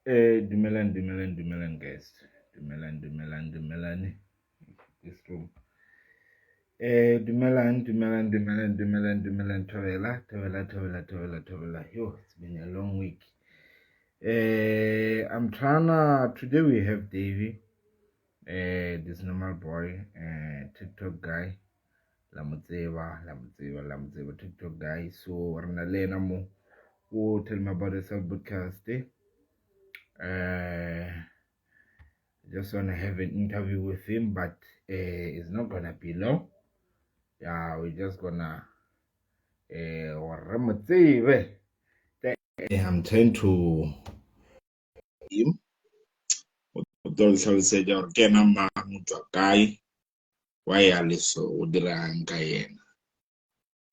Dumelan, guys. Dumelan. This room. Dumelan. Tawela. Yo, it's been a long week. I'm trying to. Today we have Davey, this normal boy, TikTok guy. Lamutseva, TikTok guy. So, Ranalena mo. Who tell me about the self broadcast. Just want to have an interview with him, but it's not gonna be long. Yeah, we're just gonna I'm trying to him. Say guy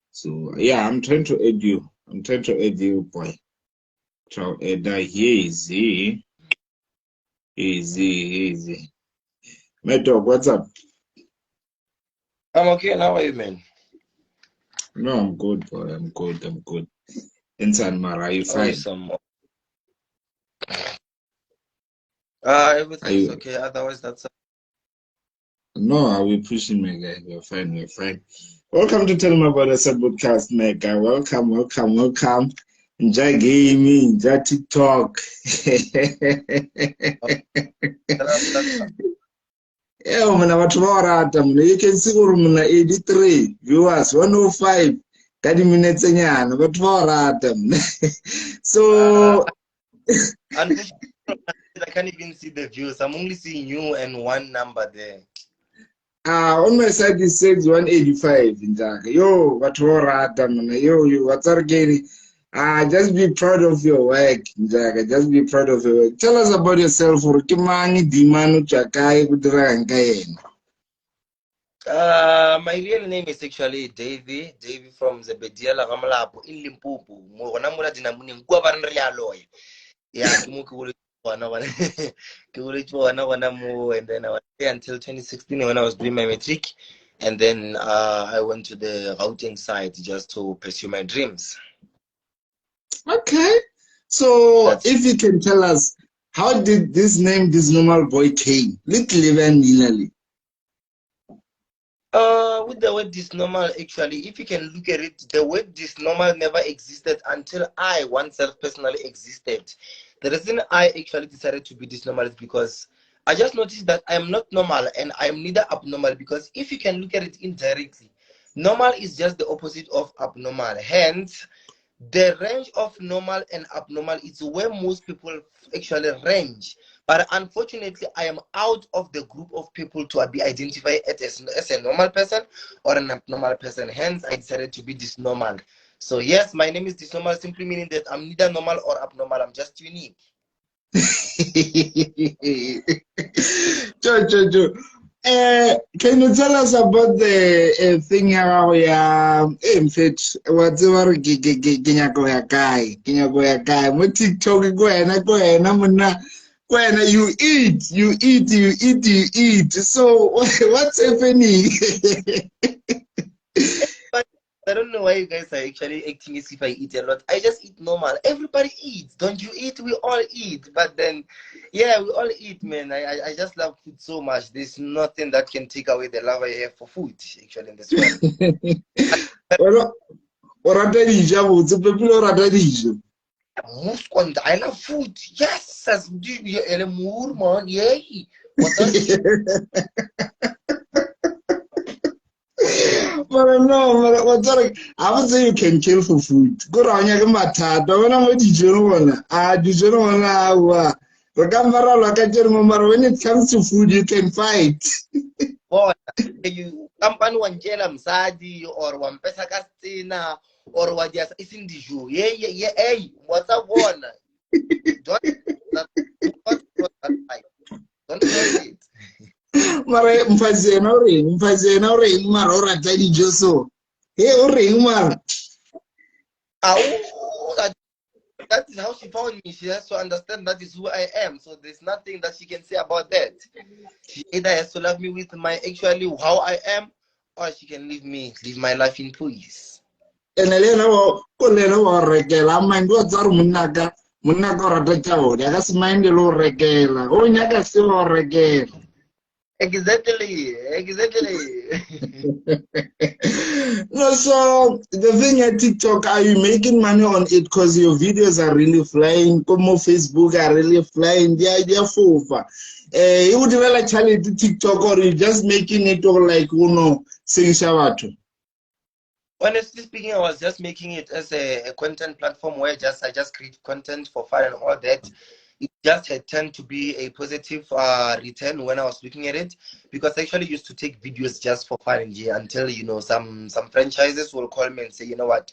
so yeah, I'm trying to aid you. Boy. So easy. Mad dog, what's up? I'm okay. How are you, man? No, I'm good, boy. I'm good. Inside Mara, are you fine? Awesome. Everything's okay. Otherwise, that's. No, are we pushing, my guy? We're fine. Welcome to Tell Me About Us podcast, my guy. Welcome. Enjoy gaming, enjoy TikTok. Yeah, you can see we're 83 viewers, 105 30 minutes so Unfortunately, I can't even see the views. I'm only seeing you and one number there. on my side it says 185 yo what's getting just be proud of your work, just be proud of your work. Tell us about yourself. My real name is actually Davy from Zebediela Ramalapo in Limpopo. Yeah, and then I was there until 2016 when I was doing my matric, and then I went to the routing side just to pursue my dreams. Okay, so if you can tell us, how did this name, this normal boy, came? Little even nearly. With the word Disnormal, actually, if you can look at it, the word Disnormal never existed until I oneself personally existed. The reason I actually decided to be Disnormal is because I just noticed that I am not normal and I am neither abnormal, because if you can look at it indirectly, normal is just the opposite of abnormal. Hence, the range of normal and abnormal is where most people actually range. But unfortunately, I am out of the group of people to be identified as a normal person or an abnormal person. Hence, I decided to be Disnormal. So yes, my name is Disnormal, simply meaning that I'm neither normal or abnormal. I'm just unique. Joe. Can you tell us about the thing in fact, whatever guy, what TikTok when you eat. So what's happening? But I don't know why you guys are actually acting as if I eat a lot. I just eat normal. Everybody eats. Don't you eat? We all eat. But then, yeah, we all eat, man. I just love food so much. There's nothing that can take away the love I have for food, actually, in this world. I love food. Yes, as man. Yay. What are you? But no, what's that? I would say you can kill for food. Go on, you can matter. Don't know what you want. Did you want when it comes to food, you can fight. You company wanjela msadi or wampesa kastina or wajasa isindi juu. Yeah. Hey, what's up one? Don't cross it. Mara mfazena ring mara ora tadi joso. Hey, ring mara. That is how she found me. She has to understand that is who I am. So there's nothing that she can say about that. She either has to love me with my actually how I am, or she can live my life in peace. And Elena wa regela mind what's our munaga. Muna ko rata chao, ya kasi mind lo regela. O nyaka si lo regela. Exactly. No, so the thing at TikTok, are you making money on it because your videos are really flying? Como Facebook are really flying. They are full. You would like challenge TikTok or you just making it all like saying shawatu. Honestly speaking, I was just making it as a content platform where I just create content for fun and all that. It just had turned to be a positive return when I was looking at it, because I actually used to take videos just for fun and until some franchises will call me and say, you know what,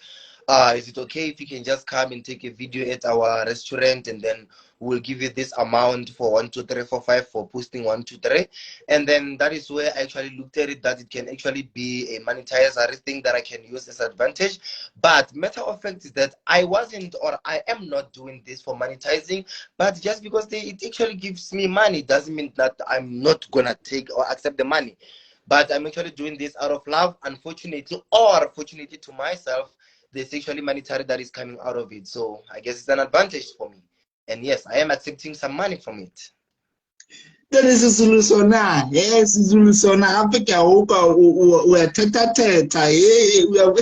is it okay if you can just come and take a video at our restaurant, and then we'll give you this amount for 1 2 3 4 5 for posting 1 2 3. And then that is where I actually looked at it, that it can actually be a monetizatory thing that I can use as advantage. But matter of fact is that I wasn't, or I am not doing this for monetizing, but just because it actually gives me money doesn't mean that I'm not gonna take or accept the money. But I'm actually doing this out of love, unfortunately, or fortunately to myself. There's actually monetary that is coming out of it, so I guess it's an advantage for me. And yes, I am accepting some money from it. That is a solution. Yes, solution. Africa, we are teta. We are.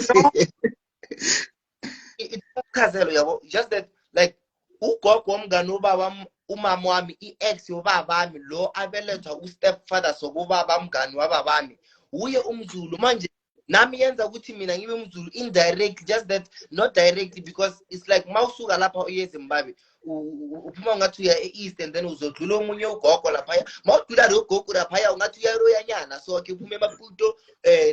Ichazelo yabo, just that like ugogo womngane ubaba umama wami i-ex yobaba bami lo abelethwa u-stepfather sobobaba mngane wababami uye umZulu manje. Nami yenza ukuthi mina ngibe umZulu indirect, just that not directly, because it's like mawusuka lapha uye eZimbabwe uphuma ngathi uya e-east, and then uzodlula omunye ugogo laphaya, mawudlula lo gogo laphaya ungathi uya eroyanyana, so ke uphume emaputo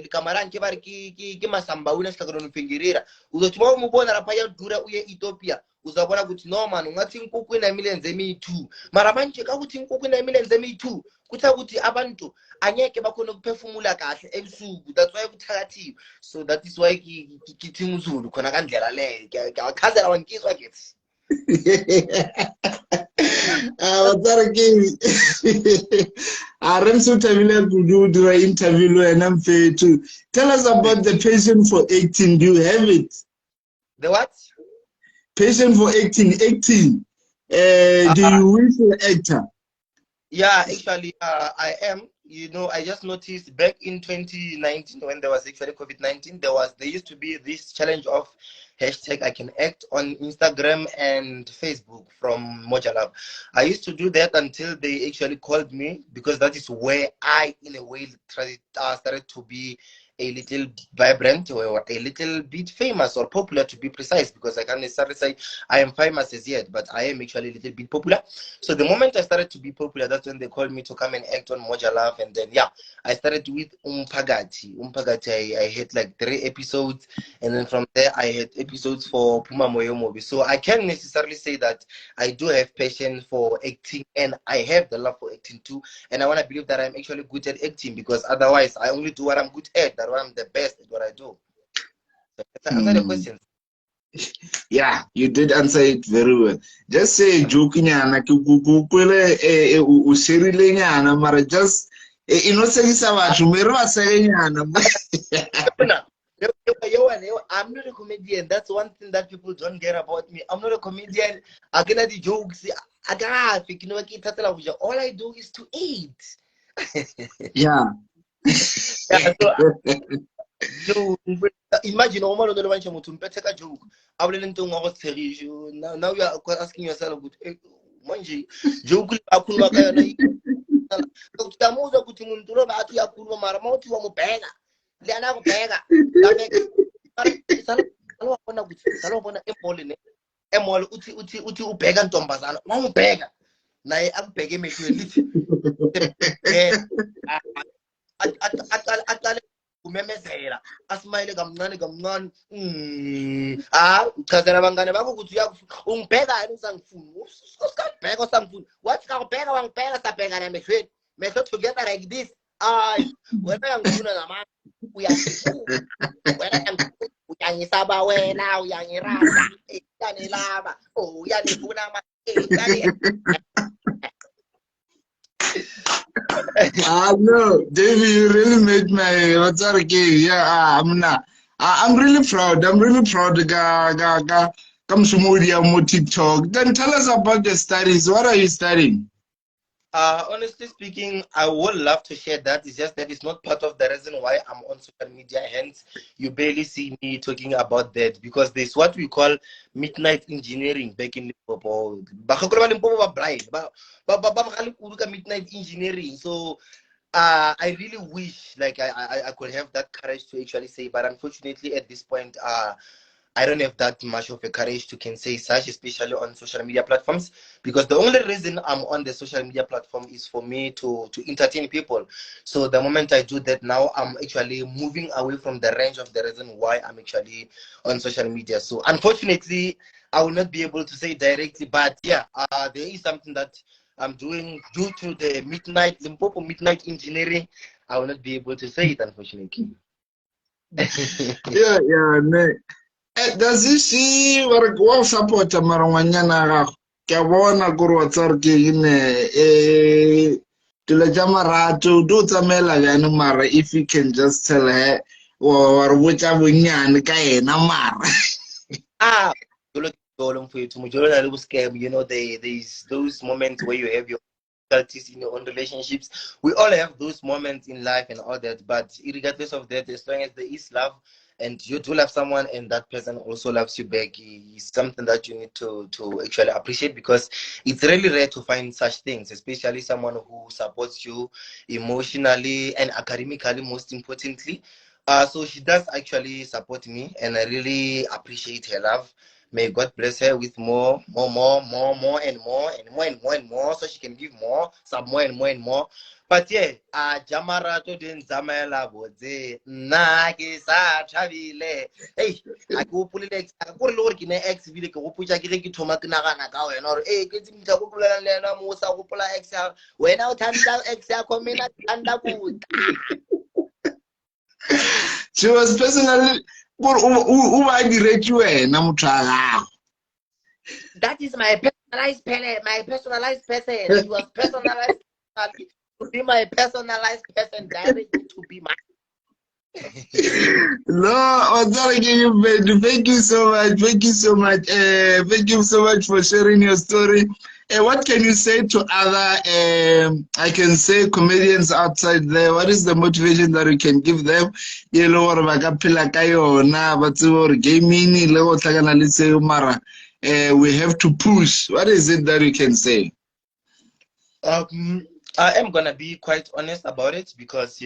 likamarani ke bari ke masambawini esihlakalweni mfingirira, uzothi uma umubona laphaya udlula uye e-Ethiopia uzabona ukuthi no man ungathi inkukhu inemilenze emi-2, mara manje ka ukuthi inkukhu inemilenze emi-2 kuthiwa ukuthi abantu angeke bakhona ukuphefumula kahle ebusuku, that's why kuthakathiwe. So that is why kithi umZulu khona kandlela leyo, ngiyachazela wankizwa kithi. Interview. Tell us about the passion for acting. Do you have it? The what? Passion for acting. Do you wish to be an actor? Yeah, actually, I am. I just noticed back in 2019 when there was actually COVID-19, there used to be this challenge of hashtag I can act on Instagram and Facebook from Mojalab. I used to do that until they actually called me, because that is where I, in a way, started to be a little vibrant, or a little bit famous or popular, to be precise, because I can't necessarily say I am famous as yet, but I am actually a little bit popular. So the moment I started to be popular, that's when they called me to come and act on Moja Love. And then I started with Umpagati. I had like 3 episodes, and then from there I had episodes for Puma Moyo Movie. So I can't necessarily say that I do have passion for acting, and I have the love for acting too. And I want to believe that I'm actually good at acting, because otherwise I only do what I'm good at, that I'm the best at what I do. So that's answer the question. Yeah, you did answer it very well. Just say joking mara just I'm not a comedian. That's one thing that people don't get about me. I'm not a comedian. I cannot do jokes. All I do is to eat. Yeah. So imagine now you are asking yourself, manje joke akhuluma kayona utamuza ukuthi umuntu lo bathi uyakhuluma mara mawuthi wamubheka liyana kubheka salobona ukuthi salobona emall uthi ubheka ntombazana wamubheka naye akubheke emehlweni lithi aqale umemezela asmayile kamncane uchazela abangane bakho ukuthi ungibheka yini usangifuni usikabheka usangifuni wathi kakubheka wangibheka sabheka namehlweni mehlo together like this wena uyangifuna namanje uyangifuna wena uyangisaba wena uyangirasa uyanilaba uyanifuna no, Davey, you really made my what's that again? Yeah, I'm really proud. I'm really proud. Come to Modia mo TikTok. Then tell us about your studies. What are you studying? Honestly speaking, I would love to share that. It's just that it's not part of the reason why I'm on social media. Hence, you barely see me talking about that because there's what we call midnight engineering back in Limpopo. Bakgakolo ba Limpopo ba blind, ba magale kudu ka midnight engineering. So I really wish like I could have that courage to actually say, but unfortunately at this point, I don't have that much of a courage to can say such, especially on social media platforms, because the only reason I'm on the social media platform is for me to entertain people. So the moment I do that now, I'm actually moving away from the range of the reason why I'm actually on social media. So unfortunately, I will not be able to say directly, but yeah, there is something that I'm doing due to the midnight Limpopo midnight engineering. I will not be able to say it, unfortunately. Yeah. Ne. Does he see what support marangwanyana gago? Ke a bona gore wa tsare ke dilo tša marato do tsamaela bjane mara if you can just tell her wa re botša bonnyane ka ena mara. Ah, you know, there's those moments where you have your difficulties in your own relationships. We all have those moments in life and all that, but regardless of that, as long as there is love and you do love someone and that person also loves you back, is something that you need to actually appreciate because it's really rare to find such things, especially someone who supports you emotionally and academically, most importantly. So she does actually support me, and I really appreciate her love. May God bless her with more, and more, and more, and more, and more, so she can give more, some more, and more, and more. But yeah, Jamara to den Zamela Bodze, Nagi Sa Chavile. Hey, I go pull it, I go look in the ex video, go put a gig to Makanaka, or a getting to Lena Musa Upula Excel. When out and down Excel coming at Andaku. She was personally who I direct you na motho a gago. That is my personalized pen, my personalized person. She was personalized to be my personalized person directly to be my. No, I'm sorry, thank you so much. Thank you so much. Thank you so much for sharing your story. What can you say to other, I can say, comedians outside there? What is the motivation that you can give them? You know what about na but gaming mara. We have to push. What is it that you can say? I am gonna be quite honest about it because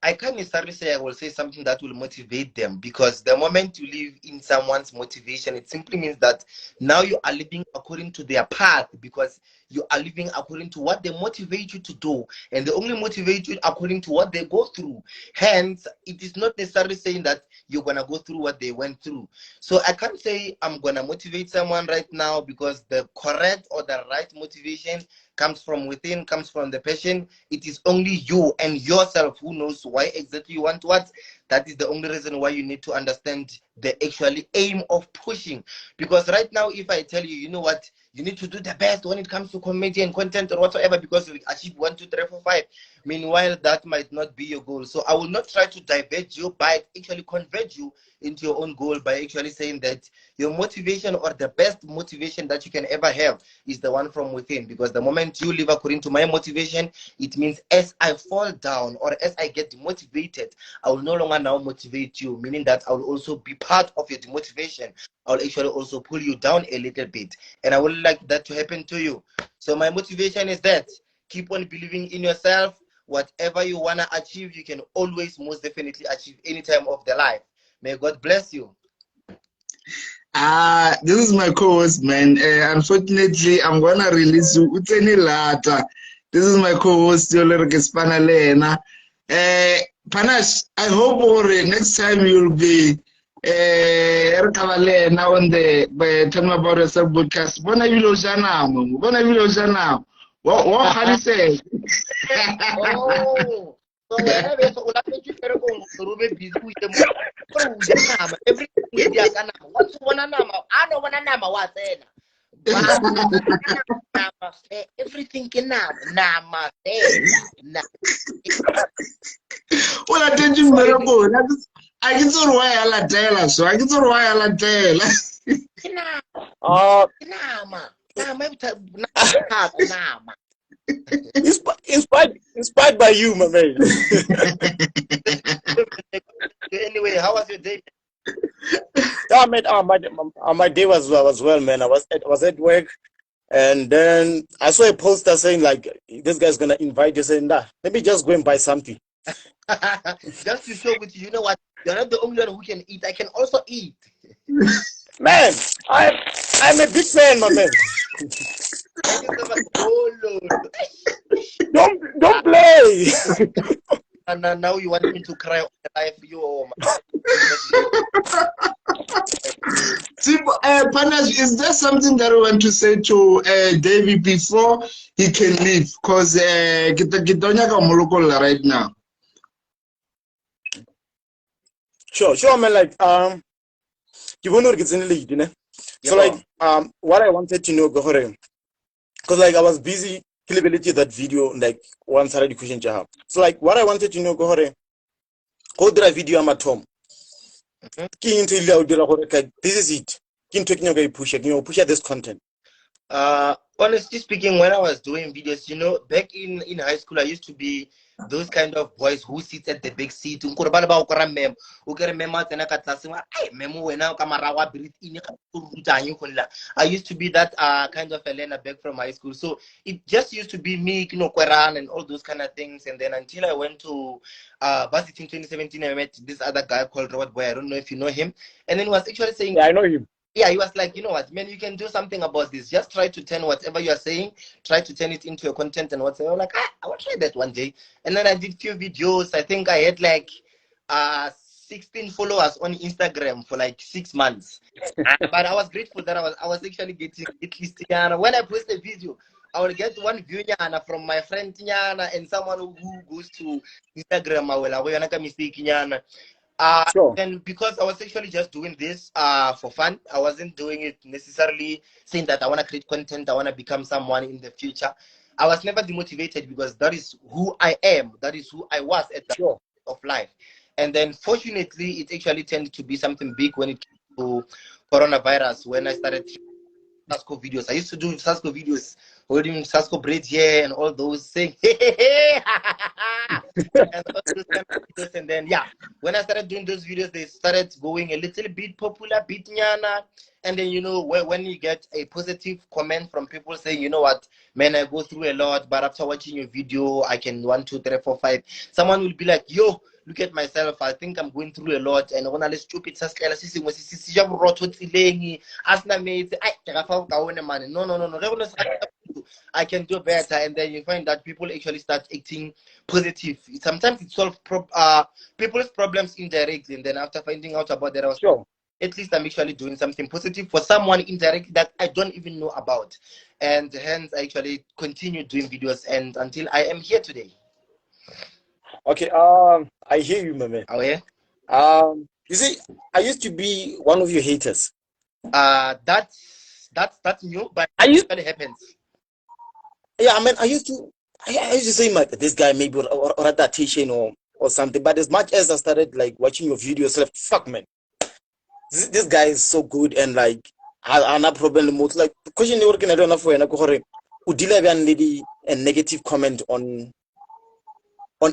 I can't necessarily say I will say something that will motivate them because the moment you live in someone's motivation, it simply means that now you are living according to their path because you are living according to what they motivate you to do, and they only motivate you according to what they go through. Hence, it is not necessarily saying that you're gonna go through what they went through. So I can't say I'm gonna motivate someone right now because the correct or the right motivation comes from within, comes from the passion. It is only you and yourself who knows why exactly you want what. That is the only reason why you need to understand the actually aim of pushing. Because right now, if I tell you, you know what, you need to do the best when it comes to comedy and content or whatsoever because you achieve 1, 2, 3, 4, 5. Meanwhile, that might not be your goal. So I will not try to divert you, but actually convert you into your own goal by actually saying that your motivation or the best motivation that you can ever have is the one from within. Because the moment you live according to my motivation, it means as I fall down or as I get demotivated, I will no longer now motivate you, meaning that I will also be part of your demotivation. I will actually also pull you down a little bit. And I would like that to happen to you. So my motivation is that keep on believing in yourself. Whatever you want to achieve, you can always most definitely achieve any time of the life. May God bless you. This is my co-host, man. Unfortunately, I'm gonna release you. Utseni lata. This is my co-host, Yolerke Spanalena. Panash, I hope next time you'll be now on the Tell Me About Yourself podcast. Bona vilo janamo. Bona vilo janamo. What can you say? Oh, so whenever so you better go busy with them. Everything with their nama. What's one nama? I know one nama was everything can nama. Well, attention, Merabo. I get so why I la tell us. So I get so why I la tell. Inspired by you, my man. Anyway, how was your day? Yeah, man, my day was well, man. I was at work, and then I saw a poster saying like this guy's gonna invite you, saying that let me just go and buy something. Just to show with you, you know what? You're not the only one who can eat. I can also eat. Man, I'm a big fan, my man. Thank you so much. Oh Lord. Don't play. And now you want me to cry on the life you or Panas, is there something that you want to say to David before he can leave? Because right now. Sure, man. Like you want to get in the lead, you know. So like what I wanted to know, because like I was busy killing that video like once I question job. So like what I wanted to know, go did a video I'm at home. This is it. Push this content. Honestly speaking, when I was doing videos, you know, back in high school, I used to be those kind of boys who sit at the big seat. I used to be that kind of a learner back from high school. So it just used to be me, you know, Kweran and all those kind of things. And then until I went to varsity in 2017, I met this other guy called Robert Boy. I don't know if you know him. And then he was actually saying, yeah, I know him. Yeah, he was like, you know what, man, you can do something about this. Just try to turn whatever you are saying, try to turn it into your content and whatever. I'm like, I will try that one day. And then I did few videos. I think I had like 16 followers on Instagram for like 6 months. But I was grateful that I was actually getting at least when I post a video, I will get one view from my friend and someone who goes to Instagram. I will mistake. Sure. And because I was actually just doing this for fun, I wasn't doing it necessarily saying that I want to create content, I want to become someone in the future. I was never demotivated because that is who I am, that is who I was at the Sure. of life. And then fortunately, it actually tended to be something big when it came to coronavirus, when I started Sasco videos. I used to do Sasco videos, holding Sasco braids here and all those saying, hey, and all those kind of videos. And then, yeah, when I started doing those videos, they started going a little bit popular, bit nyana. And then, you know, when you get a positive comment from people saying, you know what, man, I go through a lot, but after watching your video, I can 1, 2, 3, 4, 5. Someone will be like, yo, look at myself. I think I'm going through a lot, and when I stupid, no. I can do better, and then you find that people actually start acting positive. Sometimes it solves people's problems indirectly, and then after finding out about that, I was Sure. at least I'm actually doing something positive for someone indirectly that I don't even know about, and hence I actually continue doing videos, and until I am here today. Okay. I hear you, my man. Oh yeah. You see, I used to be one of your haters. That's new, but I it used, actually happens. yeah, I mean, I used to say like this guy maybe or at that teaching or something. But as much as I started like watching your videos, like fuck, man, this guy is so good and like I no problem most like the question you're working I don't know for would deal a negative comment on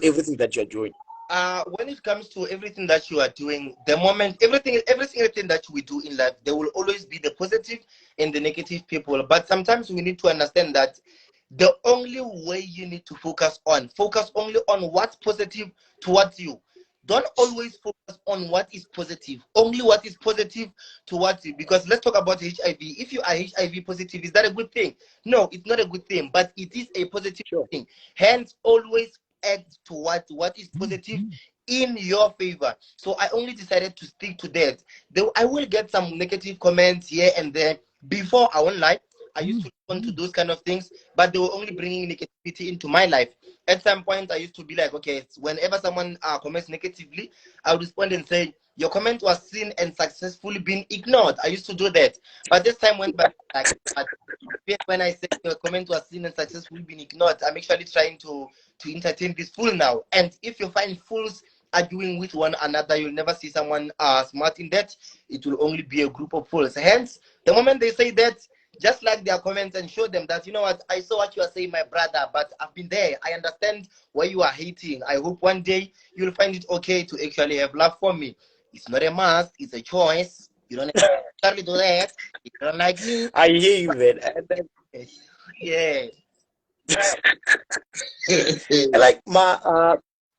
everything that you're doing. When it comes to everything that you are doing, the moment every single thing that we do in life, there will always be the positive and the negative people. But sometimes we need to understand that the only way you need to focus only on what's positive towards you. Don't always focus on what is positive, only what is positive towards you. Because let's talk about HIV. If you are HIV positive, is that a good thing? No, it's not a good thing, but it is a positive Sure. thing. Hence, always act towards what is positive in your favor. So I only decided to stick to that. Though I will get some negative comments here and there. Before, I won't lie, I used to respond to those kind of things, but they were only bringing negativity into my life. At some point, I used to be like, okay, whenever someone comments negatively, I would respond and say, your comment was seen and successfully been ignored. I used to do that. But this time went by like, when I say your comment was seen and successfully been ignored, I'm actually trying to entertain this fool now. And if you find fools arguing with one another. You'll never see someone smart in that. It will only be a group of fools. Hence, the moment they say that, just like their comments and show them that, you know what, I saw what you are saying, my brother, but I've been there. I understand why you are hating. I hope one day you'll find it okay to actually have love for me. It's not a must, it's a choice. You don't necessarily do that. You don't like me. I hear you, man. And Yeah. like my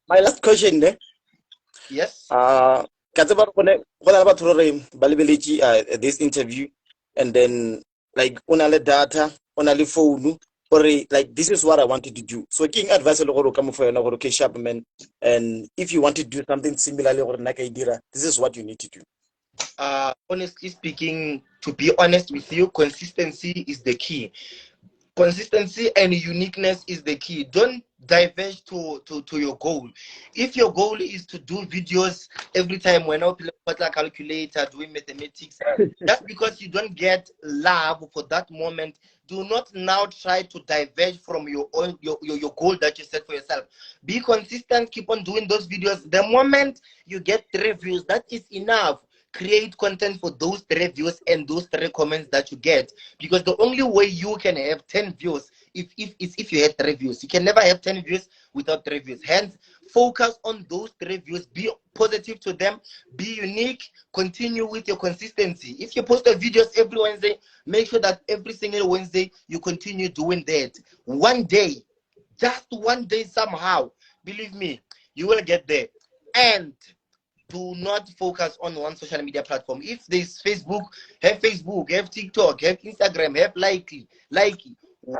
last question, Yes. ka tseba go na le batho ba re ba lebeletse this interview, and then like o na le data, o na le phone, or like this is what I wanted to do. So king advice le gore ka mo for yona gore okay sharp man, and if you want to do something similarly gore nna ka e dira, this is what you need to do. Honestly speaking, to be honest with you, consistency is the key. Consistency and uniqueness is the key. Don't diverge to your goal. If your goal is to do videos every time when I play a calculator, doing mathematics, just because you don't get love for that moment, do not now try to diverge from your own your goal that you set for yourself. Be consistent, keep on doing those videos. The moment you get 3 views, that is enough. Create content for those 3 views and those 3 comments that you get, because the only way you can have 10 views if you had 3 views. You can never have 10 views without 3 views. Hence, focus on those 3 views, be positive to them, be unique, continue with your consistency. If you post videos every Wednesday, make sure that every single Wednesday you continue doing that. One day, just one day, somehow, believe me, you will get there. And do not focus on one social media platform. If there's Facebook, have TikTok, have Instagram, have Likey. I hear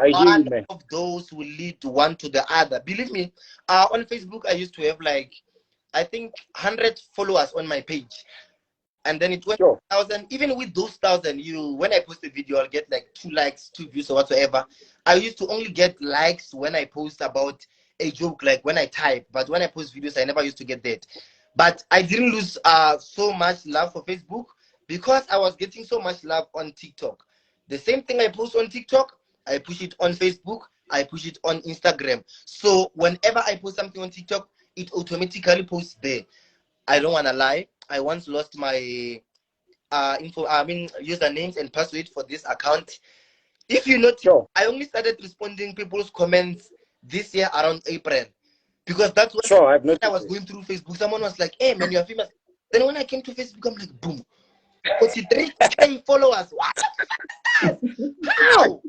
you, One man. of those will lead one to the other. Believe me, on Facebook, I used to have like, I think 100 followers on my page. And then it went 1,000. Even with those 1,000, when I post a video, I'll get like 2 likes, 2 views or whatsoever. I used to only get likes when I post about a joke, like when I type. But when I post videos, I never used to get that. But I didn't lose so much love for Facebook because I was getting so much love on TikTok. The same thing I post on TikTok, I push it on Facebook, I push it on Instagram. So whenever I post something on TikTok, it automatically posts there. I don't want to lie. I once lost my usernames and password for this account. If you notice, I only started responding people's comments this year around April. Because that's when I've noticed I was going through Facebook. Someone was like, hey, man, you're famous. Then when I came to Facebook, I'm like, boom. 43K followers. What? How?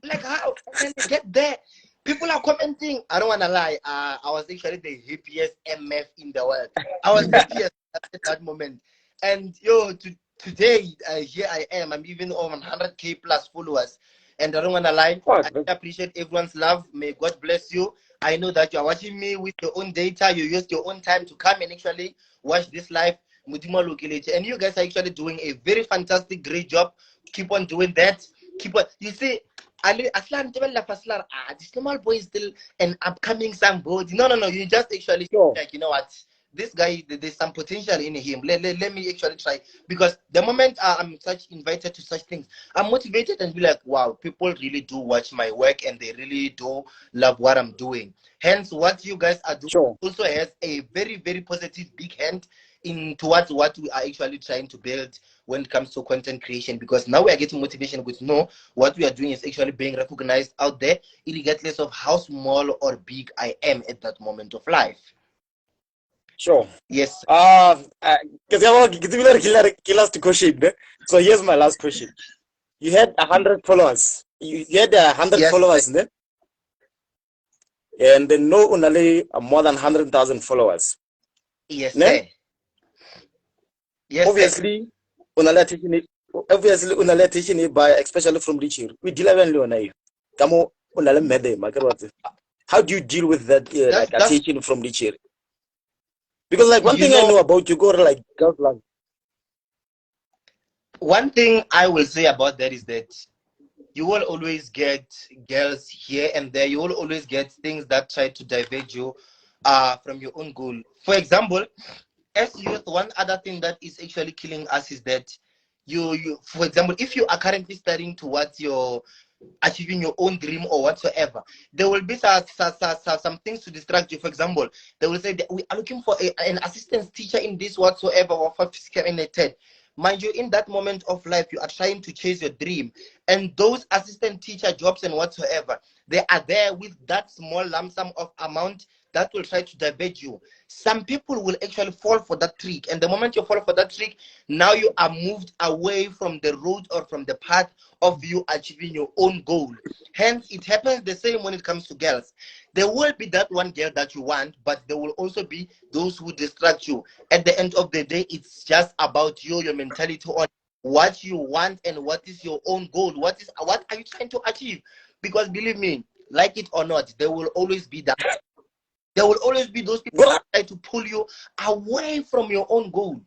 Like, how? And then get there. People are commenting. I don't want to lie. I was actually the happiest MF in the world. I was happiest at that moment. And, today, here I am. I'm even on 100K plus followers. And I don't want to lie. I appreciate everyone's love. May God bless you. I know that you are watching me with your own data. You used your own time to come and actually watch this live. And you guys are actually doing a very fantastic, great job. Keep on doing that. Keep on. You see, Disnormal boy is still an upcoming somebody. No. You just actually like, you know what? This guy, there's some potential in him. Let me actually try. Because the moment I'm invited to such things, I'm motivated and be like, wow, people really do watch my work and they really do love what I'm doing. Hence, what you guys are doing also has a very, very positive big hand in towards what we are actually trying to build when it comes to content creation, because now we are getting motivation with what we are doing is actually being recognized out there, regardless of how small or big I am at that moment of life. Yes. Last question. So here's my last question. You had 100 followers. You had 100 followers, ne? And then no only more than 100,000 followers. Yes, ne? sir. Yes, obviously, attention by especially from rich here. We deal with how do you deal with that like attention from rich here? Because like one thing I know about you, go like girls love. One thing I will say about that is that you will always get girls here and there. You will always get things that try to divert you from your own goal. For example, as youth, one other thing that is actually killing us is that you for example, if you are currently studying towards your achieving your own dream or whatsoever. There will be some things to distract you. For example, they will say that we are looking for an assistant teacher in this whatsoever or for physical and a TED. Mind you, in that moment of life, you are trying to chase your dream, and those assistant teacher jobs and whatsoever, they are there with that small lump sum of amount that will try to divert you. Some people will actually fall for that trick, and the moment you fall for that trick, now you are moved away from the road or from the path of you achieving your own goal. Hence, it happens the same when it comes to girls. There will be that one girl that you want, but there will also be those who distract you. At the end of the day, it's just about you, your mentality on what you want and what is your own goal. What are you trying to achieve? Because believe me, like it or not, there will always be that. There will always be those people that try to pull you away from your own goal.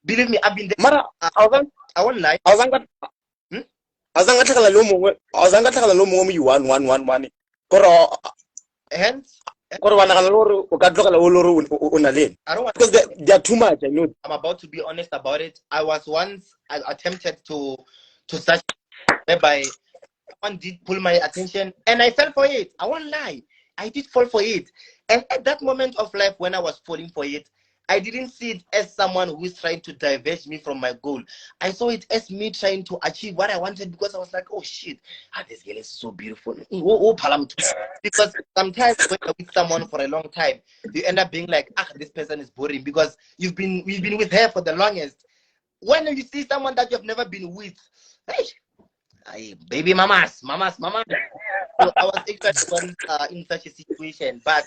Believe me, I've been there. Mara, I won't lie. Hmm? Azanga tlhagala lo mongwe mo you one. Koro Hence, koro ba nagana lo o ka tlogela o lo o na le. I don't want. Because they are too much, I know. I'm about to be honest about it. I was once attempted to search whereby someone did pull my attention and I fell for it. I won't lie. I did fall for it. And at that moment of life when I was falling for it, I didn't see it as someone who is trying to divert me from my goal. I saw it as me trying to achieve what I wanted because I was like, oh shit, this girl is so beautiful. Because sometimes when you're with someone for a long time, you end up being like, this person is boring because we've been with her for the longest. When you see someone that you've never been with, hey, baby mamas. So I was actually once in such a situation, but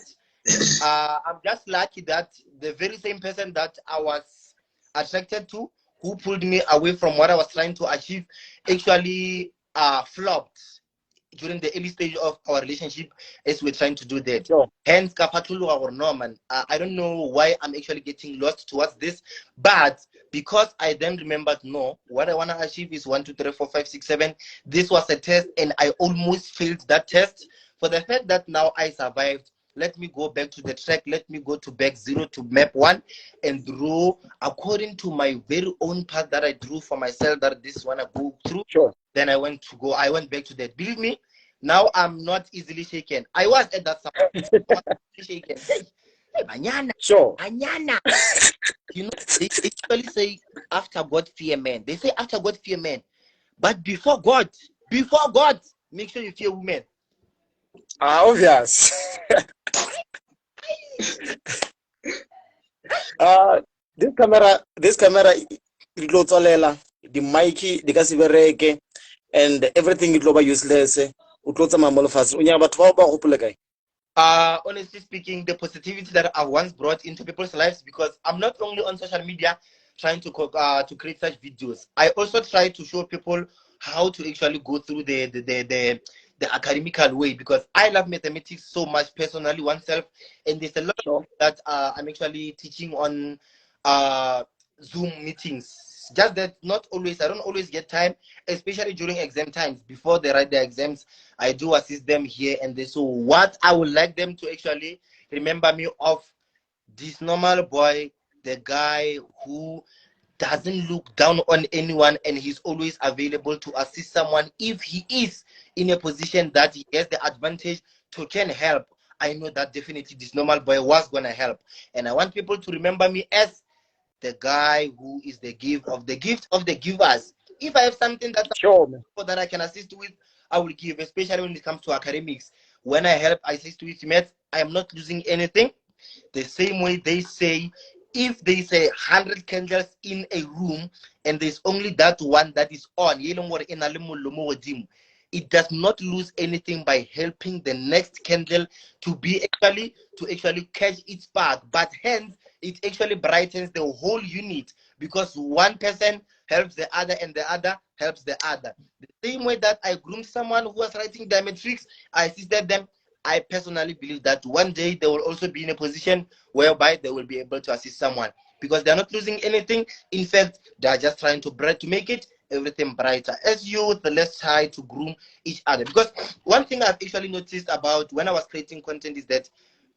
I'm just lucky that the very same person that I was attracted to, who pulled me away from what I was trying to achieve, actually flopped during the early stage of our relationship as we're trying to do that. Sure. Hence, our normal. I don't know why I'm actually getting lost towards this, but because I then remembered, no, what I want to achieve is 1, 2, 3, 4, 5, 6, 7. This was a test, and I almost failed that test. For the fact that now I survived, let me go back to the track. Let me go to back 0 to map 1 and draw according to my very own path that I drew for myself that this one I go through. Sure. Then I went back to that. Believe me, now I'm not easily shaken. I was at that time shaken. Hey, Banyana. Sure. Banyana. You know, they actually say after God fear man. They say after God fear man. But before God, make sure you fear women. Obvious. This camera it lo tsolela the mic di ka se bereke and everything it lo ba useless o tlo tsamaya mo lefatshe o nya batho ba gopole kae. Honestly speaking, the positivity that I once brought into people's lives, because I'm not only on social media trying to create such videos, I also try to show people how to actually go through the academical way, because I love mathematics so much personally oneself, and there's a lot that I'm actually teaching on Zoom meetings. Just that I don't always get time, especially during exam times. Before they write their exams, I do assist them here and there. So what I would like them to actually remember me of, this normal boy, the guy who doesn't look down on anyone, and he's always available to assist someone if he is in a position that he has the advantage to can help. I know that definitely this normal boy was gonna help, and I want people to remember me as the guy who is the gift of the givers. If I have something that I can assist with, I will give, especially when it comes to academics. When I help assist with maths, I am not losing anything. The same way they say, if there is 100 candles in a room and there's only that one that is on, it does not lose anything by helping the next candle to actually catch its spark, but hence it actually brightens the whole unit, because one person helps the other and the other helps the other. The same way that I groomed someone who was writing their metrics, I assisted them. I personally believe that one day they will also be in a position whereby they will be able to assist someone, because they're not losing anything. In fact, they're just trying to make it everything brighter. As youth, let's try to groom each other. Because one thing I've actually noticed about when I was creating content is that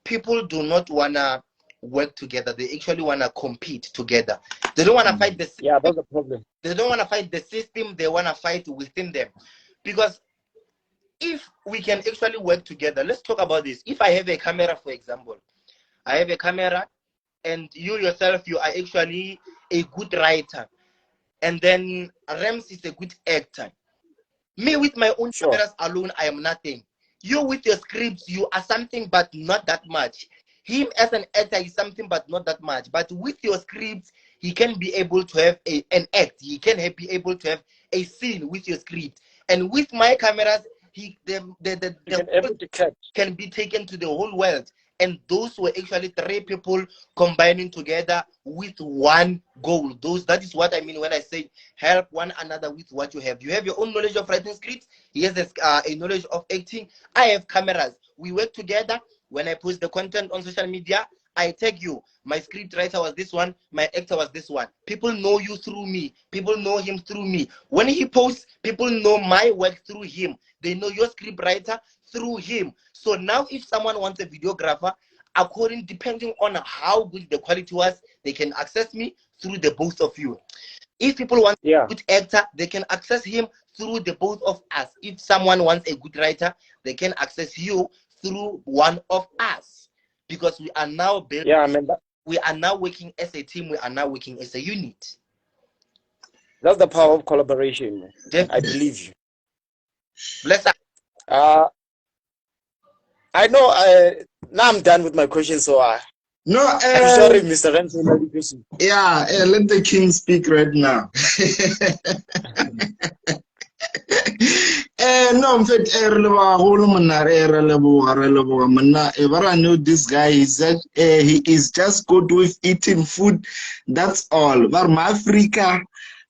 people do not want to work together. They actually want to compete together. They don't want to fight the system. Yeah, that's the problem. They don't want to fight the system. They want to fight within them. Because if we can actually work together, let's talk about this. If I have a camera, for example, I have a camera, and you yourself, you are actually a good writer, and then Rams is a good actor. Me with my own cameras alone, I am nothing. You with your scripts, you are something, but not that much. Him as an actor is something, but not that much. But with your scripts, he can be able to have an act. He can be able to have a scene with your script. And with my cameras, can be taken to the whole world. And those were actually 3 people combining together with one goal. That is what I mean when I say help one another with what you have. You have your own knowledge of writing scripts. He has a knowledge of acting. I have cameras. We work together. When I post the content on social media, I tag you. My script writer was this one. My actor was this one. People know you through me. People know him through me. When he posts, people know my work through him. They know your script writer through him. So now if someone wants a videographer, depending on how good the quality was, they can access me through the both of you. If people want a good actor, they can access him through the both of us. If someone wants a good writer, they can access you through one of us. Because we are now building, we are now working as a team, we are now working as a unit. That's the power of collaboration. I believe you. Bless up. I know. Now I'm done with my questions, so no. I'm sorry, Mr. Renzo. Yeah, let the king speak right now. No, in fact, I know this guy he is just good with eating food. That's all. But Africa,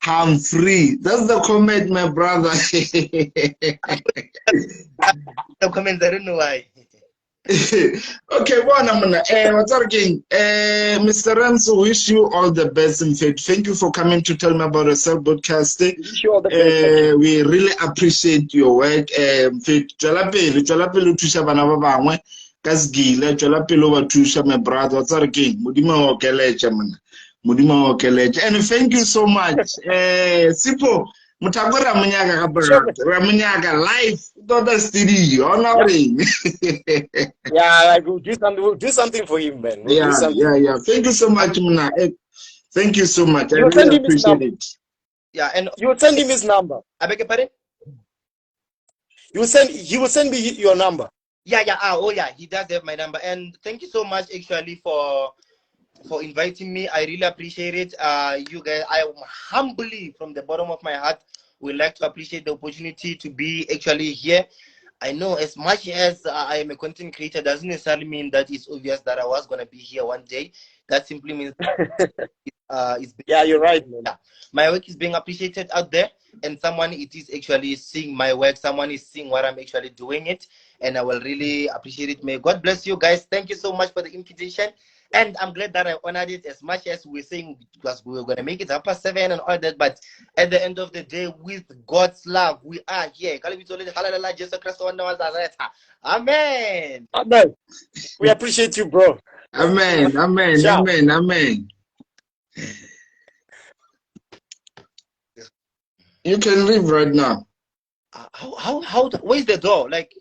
I'm free. That's the comment, my brother. The comments, I don't know why. Okay, what's again? Mr. Renzo, wish you all the best. In fact, thank you for coming to tell me about yourself podcast. We really appreciate your work. In fact, Jalapelo Tusha Banaba, Kasgila, Jalapelo Tusha, my brother, what's again? Mudima Okelecha, man. Mudima Okelecha. And thank you so much. Sipo. Mutagora Munyaga Ramunyaga life Dota studio honoring. Yeah, like we'll do something for him, man. Yeah. Thank you so much, Muna. Thank you so much. I really appreciate it. Yeah, and you will send him his number. I beg your pardon? He will send me your number. Yeah. Oh yeah, he does have my number. And thank you so much actually for inviting me. I really appreciate it. You guys, I humbly from the bottom of my heart would like to appreciate the opportunity to be actually here. I know as much as I am a content creator doesn't necessarily mean that it's obvious that I was going to be here one day. That simply means yeah, you're right, man. Yeah, my work is being appreciated out there, and someone it is actually seeing my work. Someone is seeing what I'm actually doing it, and I will really appreciate it. May God bless you guys. Thank you so much for the invitation. And I'm glad that I honored it as much as we're saying, because we were going to make it 7:30 and all that. But at the end of the day, with God's love, we are here. Amen. Amen. We appreciate you, bro. Amen. You can leave right now. Where's the door? Like,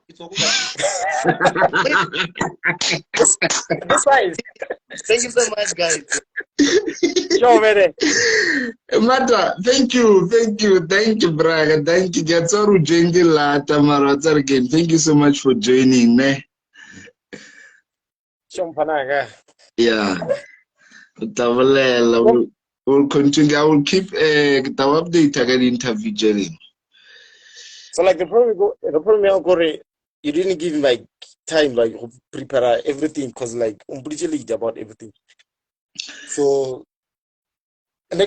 it's this way. Thank you so much, guys. Yo, man. Mata, thank you, Braga. Thank you. Gatsoru Jengi Lata Maratar again. Thank you so much for joining, ne? Yeah. We'll continue. I will keep the update again interview, Jerry. So like the problem you didn't give him like time like to prepare everything because like about everything. So but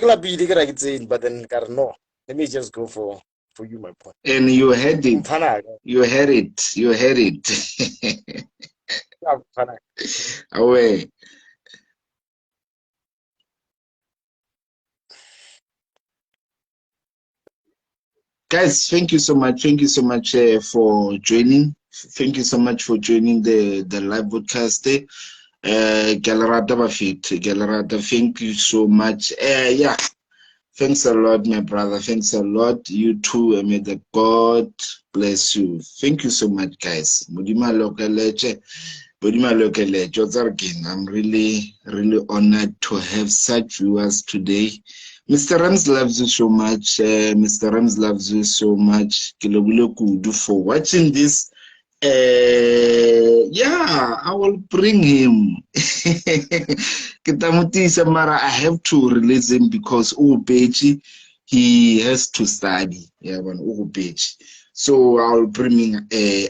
then no, let me just go for you, my point. And you had it. You had it. Away. Guys, thank you so much. Thank you so much for joining. Thank you so much for joining the live broadcast. Galarada Bafit, Galarada, thank you so much. Yeah. Thanks a lot, my brother. Thanks a lot. You too. And may the God bless you. Thank you so much, guys. Modimo lokeleche. Modimo lokeleche. Again, I'm really, really honored to have such viewers today. Mr. Rams loves you so much. Mr. Rams loves you so much. Kilobule kudu for watching this. Yeah, I will bring him. Kitamutisa Mara, I have to release him because Ubechi, he has to study. Yeah, but Ubechi. So I'll bring him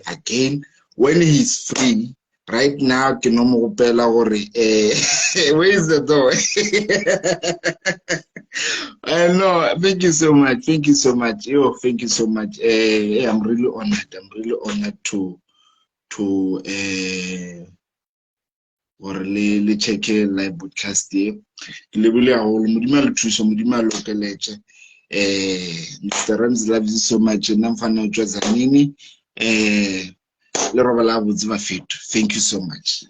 again when he's free. Right now, Kinomo Pela where is the door? I know. Thank you so much. Thank you so much. Yo, thank you so much. I'm really honored. I'm really honored to or le check live broadcast e ke lebile haholo modimo le thuso modimo lo keletse Mr. Rams loves you so much nna mfana utswa zanini le roba la botse ba fetu. Thank you so much.